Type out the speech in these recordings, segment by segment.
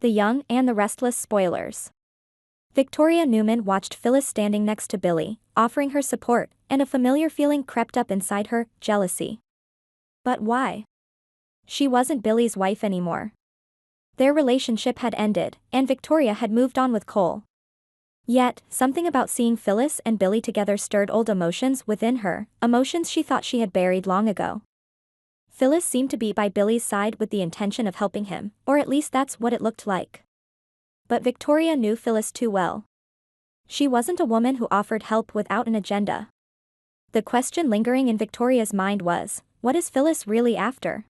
the Young and the Restless spoilers. Victoria Newman watched Phyllis standing next to Billy, offering her support, and a familiar feeling crept up inside her, jealousy. But why? She wasn't Billy's wife anymore. Their relationship had ended, and Victoria had moved on with Cole. Yet, something about seeing Phyllis and Billy together stirred old emotions within her, emotions she thought she had buried long ago. Phyllis seemed to be by Billy's side with the intention of helping him, or at least that's what it looked like. But Victoria knew Phyllis too well. She wasn't a woman who offered help without an agenda. The question lingering in Victoria's mind was, what is Phyllis really after?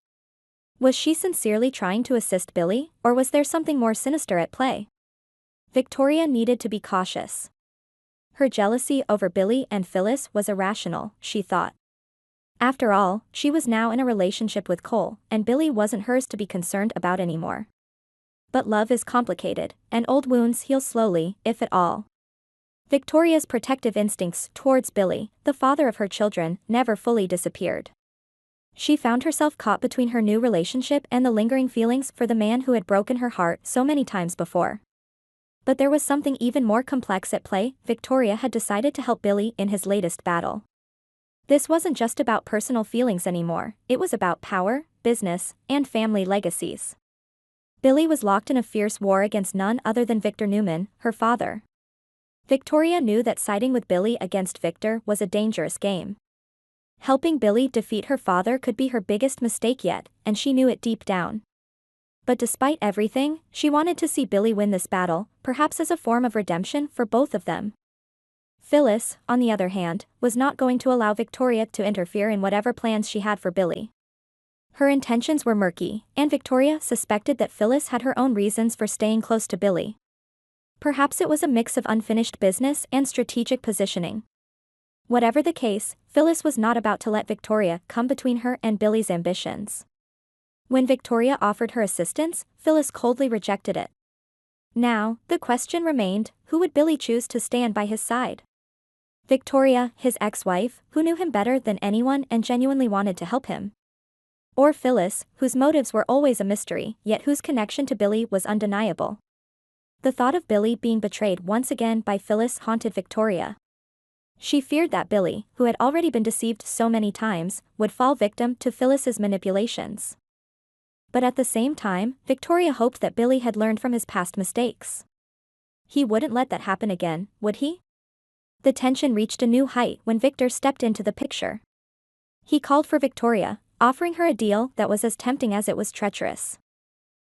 Was she sincerely trying to assist Billy, or was there something more sinister at play? Victoria needed to be cautious. Her jealousy over Billy and Phyllis was irrational, she thought. After all, she was now in a relationship with Cole, and Billy wasn't hers to be concerned about anymore. But love is complicated, and old wounds heal slowly, if at all. Victoria's protective instincts towards Billy, the father of her children, never fully disappeared. She found herself caught between her new relationship and the lingering feelings for the man who had broken her heart so many times before. But there was something even more complex at play. Victoria had decided to help Billy in his latest battle. This wasn't just about personal feelings anymore, it was about power, business, and family legacies. Billy was locked in a fierce war against none other than Victor Newman, her father. Victoria knew that siding with Billy against Victor was a dangerous game. Helping Billy defeat her father could be her biggest mistake yet, and she knew it deep down. But despite everything, she wanted to see Billy win this battle, perhaps as a form of redemption for both of them. Phyllis, on the other hand, was not going to allow Victoria to interfere in whatever plans she had for Billy. Her intentions were murky, and Victoria suspected that Phyllis had her own reasons for staying close to Billy. Perhaps it was a mix of unfinished business and strategic positioning. Whatever the case, Phyllis was not about to let Victoria come between her and Billy's ambitions. When Victoria offered her assistance, Phyllis coldly rejected it. Now, the question remained, who would Billy choose to stand by his side? Victoria, his ex-wife, who knew him better than anyone and genuinely wanted to help him? Or Phyllis, whose motives were always a mystery, yet whose connection to Billy was undeniable? The thought of Billy being betrayed once again by Phyllis haunted Victoria. She feared that Billy, who had already been deceived so many times, would fall victim to Phyllis's manipulations. But at the same time, Victoria hoped that Billy had learned from his past mistakes. He wouldn't let that happen again, would he? The tension reached a new height when Victor stepped into the picture. He called for Victoria, offering her a deal that was as tempting as it was treacherous.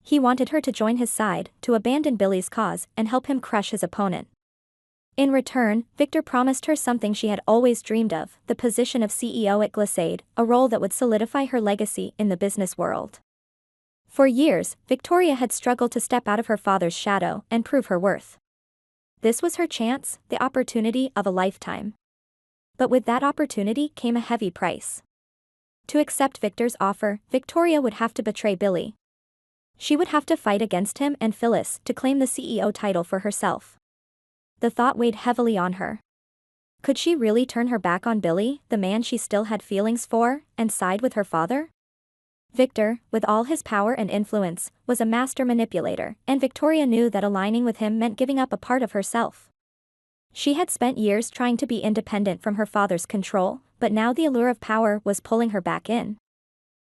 He wanted her to join his side, to abandon Billy's cause, and help him crush his opponent. In return, Victor promised her something she had always dreamed of, the position of CEO at Glissade, a role that would solidify her legacy in the business world. For years, Victoria had struggled to step out of her father's shadow and prove her worth. This was her chance, the opportunity of a lifetime. But with that opportunity came a heavy price. To accept Victor's offer, Victoria would have to betray Billy. She would have to fight against him and Phyllis to claim the CEO title for herself. The thought weighed heavily on her. Could she really turn her back on Billy, the man she still had feelings for, and side with her father? Victor, with all his power and influence, was a master manipulator, and Victoria knew that aligning with him meant giving up a part of herself. She had spent years trying to be independent from her father's control, but now the allure of power was pulling her back in.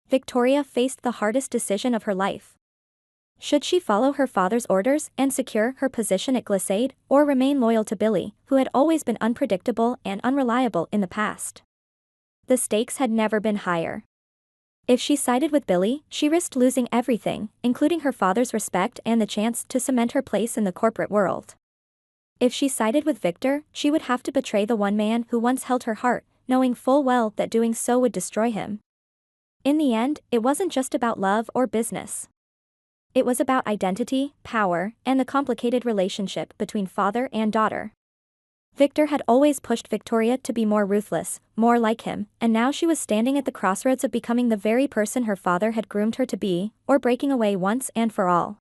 Victoria faced the hardest decision of her life. Should she follow her father's orders and secure her position at Glissade, or remain loyal to Billy, who had always been unpredictable and unreliable in the past? The stakes had never been higher. If she sided with Billy, she risked losing everything, including her father's respect and the chance to cement her place in the corporate world. If she sided with Victor, she would have to betray the one man who once held her heart, knowing full well that doing so would destroy him. In the end, it wasn't just about love or business. It was about identity, power, and the complicated relationship between father and daughter. Victor had always pushed Victoria to be more ruthless, more like him, and now she was standing at the crossroads of becoming the very person her father had groomed her to be, or breaking away once and for all.